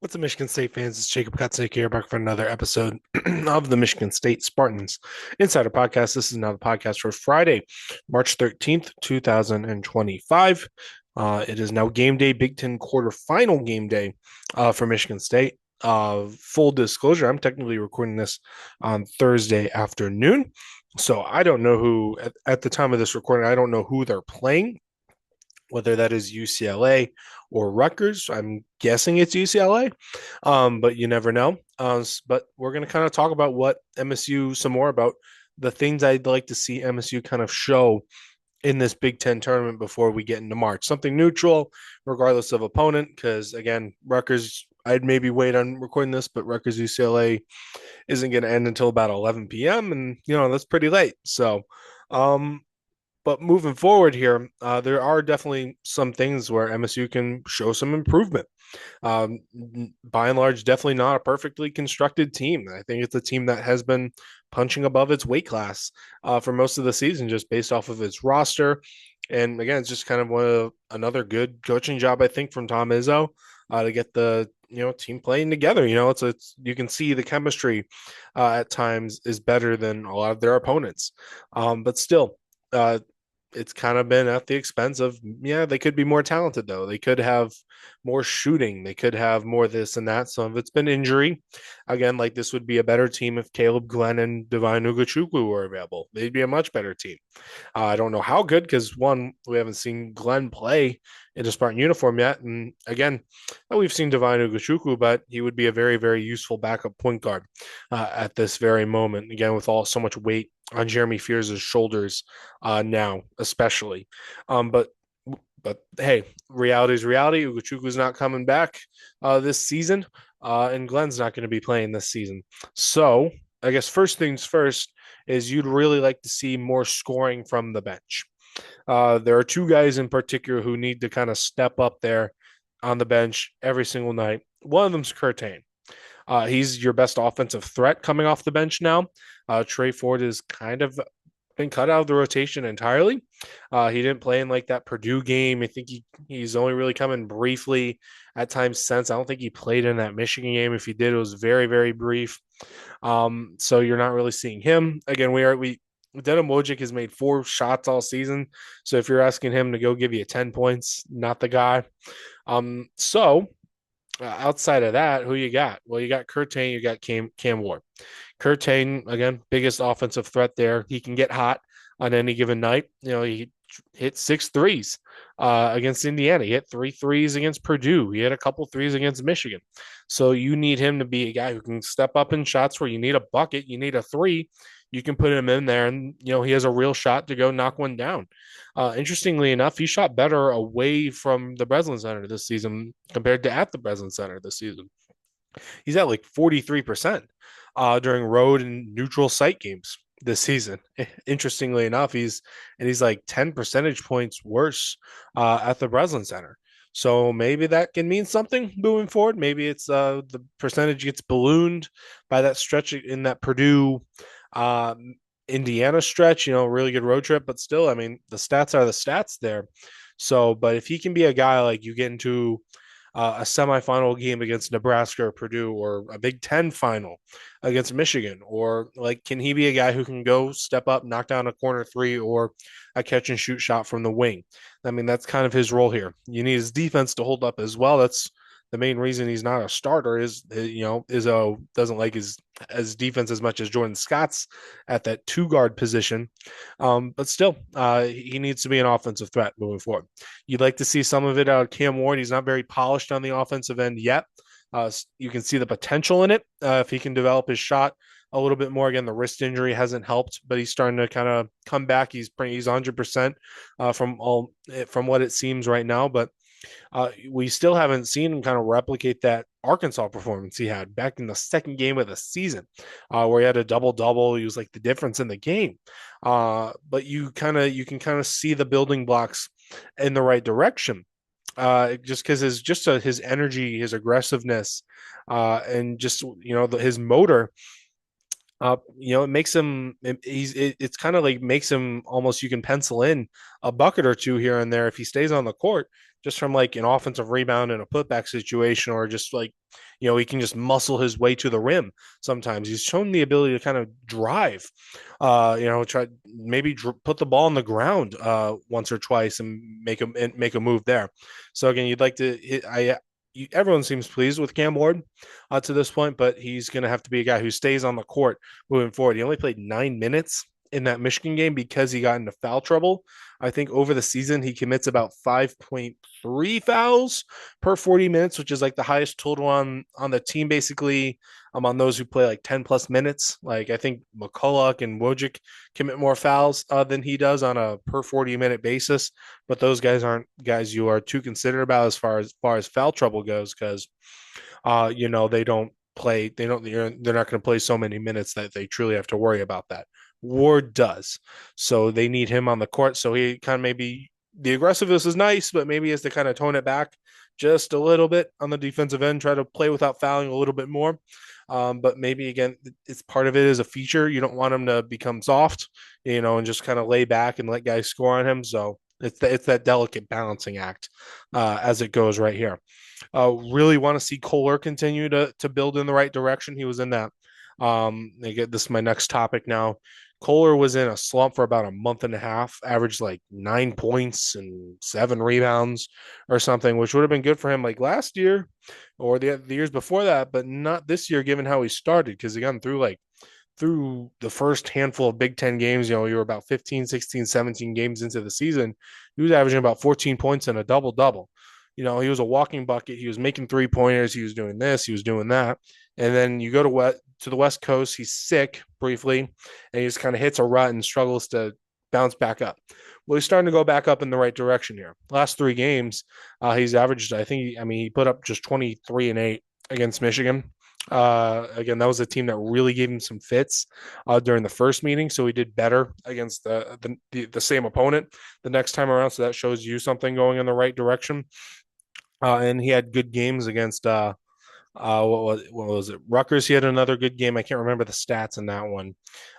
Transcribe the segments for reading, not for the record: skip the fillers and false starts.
What's up, Michigan State fans? It's Jacob Kutznick here, back for another episode of the Michigan State Spartans Insider Podcast. This is now the podcast for Friday, March 13th, 2025. It is now game day, Big Ten quarterfinal game day for Michigan State. Full disclosure, I'm technically recording this on Thursday afternoon. So I don't know who, at the time of this recording, I don't know who they're playing, whether that is UCLA or Rutgers. I'm guessing it's UCLA, but you never know. But we're going to kind of talk about what MSU, some more about the things I'd like to see MSU kind of show in this Big Ten tournament before we get into March. Something neutral, regardless of opponent, because again, Rutgers, I'd maybe wait on recording this, but Rutgers UCLA isn't going to end until about 11 p.m. And, that's pretty late. So, um, but moving forward here, there are definitely some things where MSU can show some improvement. Um, by and large, definitely not a perfectly constructed team. I think it's a team that has been punching above its weight class for most of the season, just based off of its roster. And again, it's just kind of another good coaching job, I think, from Tom Izzo to get the team playing together. It's you can see the chemistry at times is better than a lot of their opponents, but still. It's kind of been at the expense of, they could be more talented though. They could have more shooting. They could have more this and that. Some of it's been injury. Again, like this would be a better team if Caleb Glenn and Divine Ugachukwu were available. They'd be a much better team. I don't know how good because one, we haven't seen Glenn play in a Spartan uniform yet. And again, we've seen Divine Ugachukwu, but he would be a very, very useful backup point guard at this very moment. Again, with all so much weight on Jeremy Fears' shoulders now, especially. But hey, reality is reality. Ugochukwu's not coming back this season, and Glenn's not going to be playing this season. So I guess first things first is you'd really like to see more scoring from the bench. There are two guys in particular who need to kind of step up there on the bench every single night. One of them's Curtain. He's your best offensive threat coming off the bench now. Trey Ford is kind of been cut out of the rotation entirely. He didn't play in like that Purdue game. I think he's only really come in briefly at times since. I don't think he played in that Michigan game. If he did, it was very, very brief. So you're not really seeing him. Again, we Denim Wojcik has made 4 shots all season. So if you're asking him to go give you 10 points, not the guy. So outside of that, who you got? Well, you got Curtain, you got Cam Ward. Curtain, again, biggest offensive threat there. He can get hot on any given night. He hit 6 threes against Indiana. He hit 3 threes against Purdue. He hit a couple threes against Michigan. So you need him to be a guy who can step up in shots where you need a bucket, you need a three. You can put him in there, and he has a real shot to go knock one down. Interestingly enough, he shot better away from the Breslin Center this season compared to at the Breslin Center this season. He's at like 43% during road and neutral site games this season. Interestingly enough, he's like 10 percentage points worse at the Breslin Center. So maybe that can mean something moving forward. Maybe it's the percentage gets ballooned by that stretch in that Purdue Indiana stretch, really good road trip, but still, I mean, the stats are the stats there. So, but if he can be a guy like you get into a semifinal game against Nebraska or Purdue, or a Big Ten final against Michigan, or like, can he be a guy who can go step up, knock down a corner three or a catch and shoot shot from the wing? I mean, that's kind of his role here. You need his defense to hold up as well. That's the main reason he's not a starter. Is Izzo doesn't like his defense as much as Jordan Scott's at that 2 guard position. But still, he needs to be an offensive threat moving forward. You'd like to see some of it out of Cam Ward. He's not very polished on the offensive end yet. You can see the potential in it if he can develop his shot a little bit more. Again, the wrist injury hasn't helped, but he's starting to kind of come back. He's 100% from what it seems right now, but we still haven't seen him kind of replicate that Arkansas performance he had back in the second game of the season, where he had a double double. He was like the difference in the game. But you can kind of see the building blocks in the right direction. Just because his energy, his aggressiveness, and just his motor It makes him it's kind of like makes him almost, you can pencil in a bucket or two here and there if he stays on the court, just from like an offensive rebound in a putback situation, or just like, he can just muscle his way to the rim. Sometimes he's shown the ability to kind of drive, try maybe put the ball on the ground once or twice and make a move there. So again, you'd like to hit, everyone seems pleased with Cam Ward to this point, but he's going to have to be a guy who stays on the court moving forward. He only played 9 minutes in that Michigan game because he got into foul trouble. I think over the season, he commits about 5.3 fouls per 40 minutes, which is like the highest total on the team, basically. On those who play like 10 plus minutes. Like I think McCulloch and Wojcik commit more fouls than he does on a per 40-minute basis. But those guys aren't guys you are too considerate about as far as foul trouble goes, because they don't play, they're not going to play so many minutes that they truly have to worry about that. Ward does. So they need him on the court. So he kind of, maybe the aggressiveness is nice, but maybe he has to kind of tone it back just a little bit on the defensive end, try to play without fouling a little bit more. But maybe again, it's part of it is a feature. You don't want him to become soft, and just kind of lay back and let guys score on him. So it's that delicate balancing act as it goes right here. Really want to see Kohler continue to build in the right direction. He was in that. This is my next topic now. Kohler was in a slump for about a month and a half, averaged like 9 points and 7 rebounds or something, which would have been good for him like last year or the years before that, but not this year given how he started, because he got through the first handful of Big Ten games, you were about 15, 16, 17 games into the season. He was averaging about 14 points and a double double. He was a walking bucket. He was making 3-pointers. He was doing this. He was doing that. And then you go to the West Coast. He's sick briefly, and he just kind of hits a rut and struggles to bounce back up. Well, he's starting to go back up in the right direction here. Last 3 games, he's averaged, he put up just 23 and 8 against Michigan. Again, that was a team that really gave him some fits during the first meeting, so he did better against the same opponent the next time around. So that shows you something going in the right direction. And he had good games against what was it? Rutgers. He had another good game. I can't remember the stats in that one.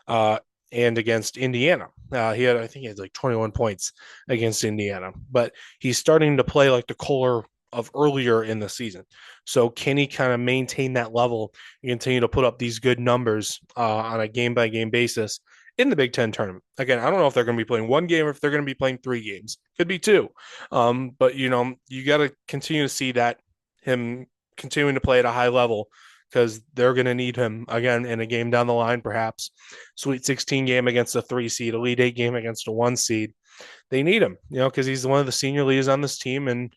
And against Indiana, I think he had like 21 points against Indiana. But he's starting to play like the Kohler of earlier in the season. So can he kind of maintain that level and continue to put up these good numbers on a game by game basis in the Big Ten tournament? Again, I don't know if they're going to be playing one game or if they're going to be playing 3 games. Could be 2. But you got to continue to see that him continuing to play at a high level, because they're going to need him again in a game down the line, perhaps Sweet 16 game against a 3 seed, Elite 8 game against a 1 seed. They need him, because he's one of the senior leaders on this team, and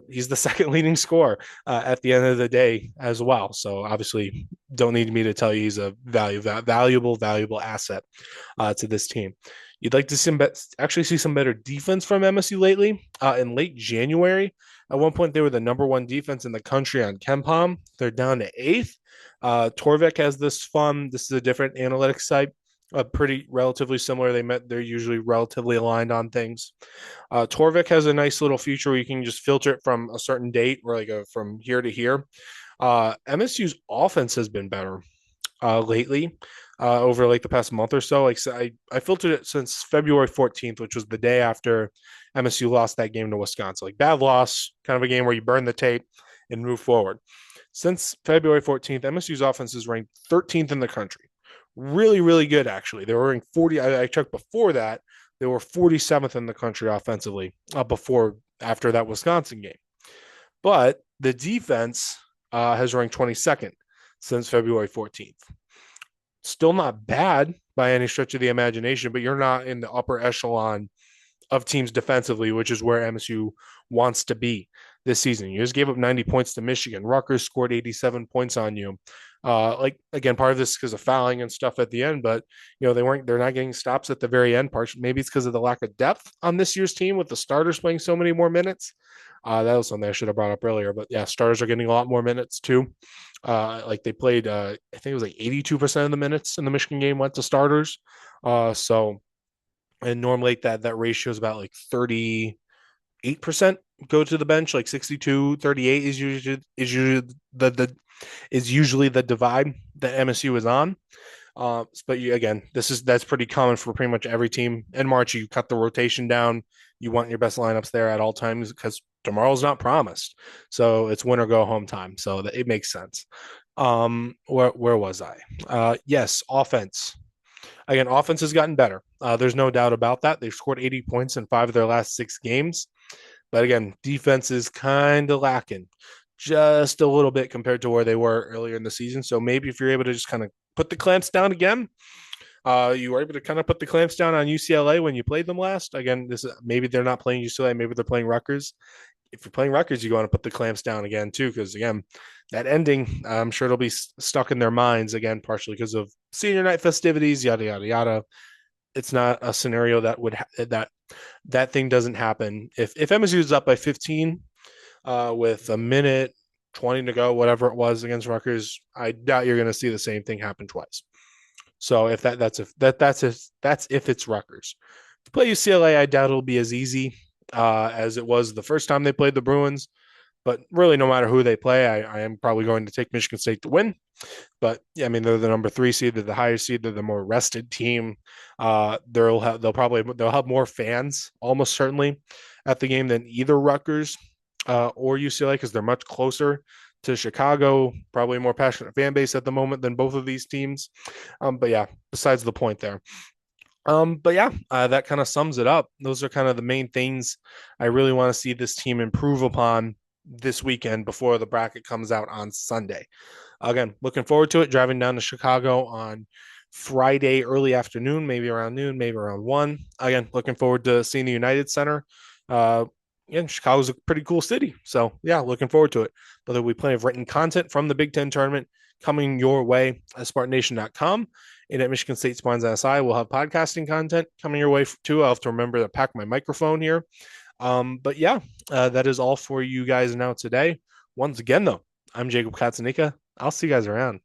he's the second leading scorer at the end of the day as well. So obviously, don't need me to tell you he's a valuable asset to this team. You'd like to actually see some better defense from MSU lately. In late January, at one point, they were the number 1 defense in the country on KenPom. They're down to 8th. Torvik has this fun. This is a different analytics site. Pretty relatively similar. They're usually relatively aligned on things. Torvik has a nice little feature where you can just filter it from a certain date, or from here to here. MSU's offense has been better lately, over like the past month or so. I filtered it since February 14th, which was the day after MSU lost that game to Wisconsin. Like, bad loss, kind of a game where you burn the tape and move forward. Since February 14th, MSU's offense is ranked 13th in the country. Really, really good, actually. They were ranked 40. I checked before that. They were 47th in the country offensively after that Wisconsin game. But the defense has ranked 22nd since February 14th. Still not bad by any stretch of the imagination, but you're not in the upper echelon of teams defensively, which is where MSU wants to be this season. You just gave up 90 points to Michigan. Rutgers scored 87 points on you. Again, part of this is because of fouling and stuff at the end, but they're not getting stops at the very end. Maybe it's because of the lack of depth on this year's team with the starters playing so many more minutes. That was something I should have brought up earlier, but yeah, starters are getting a lot more minutes too. They played, I think it was like 82% of the minutes in the Michigan game went to starters. And normally that ratio is about like 38% go to the bench, like 62-38 is usually the divide that MSU is on. But again, that's pretty common for pretty much every team. In March, you cut the rotation down. You want your best lineups there at all times because tomorrow's not promised. So it's win or go home time. So it makes sense. Where was I? Yes, offense. Again, offense has gotten better. There's no doubt about that. They've scored 80 points in 5 of their last 6 games. But again, defense is kind of lacking just a little bit compared to where they were earlier in the season. So maybe if you're able to just kind of put the clamps down again, you were able to kind of put the clamps down on UCLA when you played them last. Again, this is maybe they're not playing UCLA, maybe they're playing Rutgers. If you're playing Rutgers, you want to put the clamps down again too, because again, that ending, I'm sure it'll be stuck in their minds again, partially because of senior night festivities, yada yada yada. It's not a scenario that would that thing doesn't happen. If MSU is up by 15 with a minute 20 to go, whatever it was against Rutgers, I doubt you're going to see the same thing happen twice. So if that's if it's Rutgers. To play UCLA, I doubt it'll be as easy as it was the first time they played the Bruins. But really, no matter who they play, I am probably going to take Michigan State to win. But yeah, I mean they're the number 3 seed, they're the higher seed, they're the more rested team. They'll have more fans, almost certainly, at the game than either Rutgers or UCLA because they're much closer to Chicago. Probably a more passionate fan base at the moment than both of these teams. But yeah, besides the point there. But yeah, that kind of sums it up. Those are kind of the main things I really want to see this team improve upon this weekend before the bracket comes out on Sunday. Again, looking forward to it. Driving down to Chicago on Friday early afternoon, maybe around noon, maybe around 1. Again, looking forward to seeing the United Center. Yeah, Chicago's a pretty cool city. So yeah, looking forward to it. But there'll be plenty of written content from the Big Ten tournament coming your way at SpartanNation.com. And at Michigan State Spartans SI, we'll have podcasting content coming your way too. I'll have to remember to pack my microphone here. But yeah, that is all for you guys now today. Once again, though, I'm Jacob Katzanika. I'll see you guys around.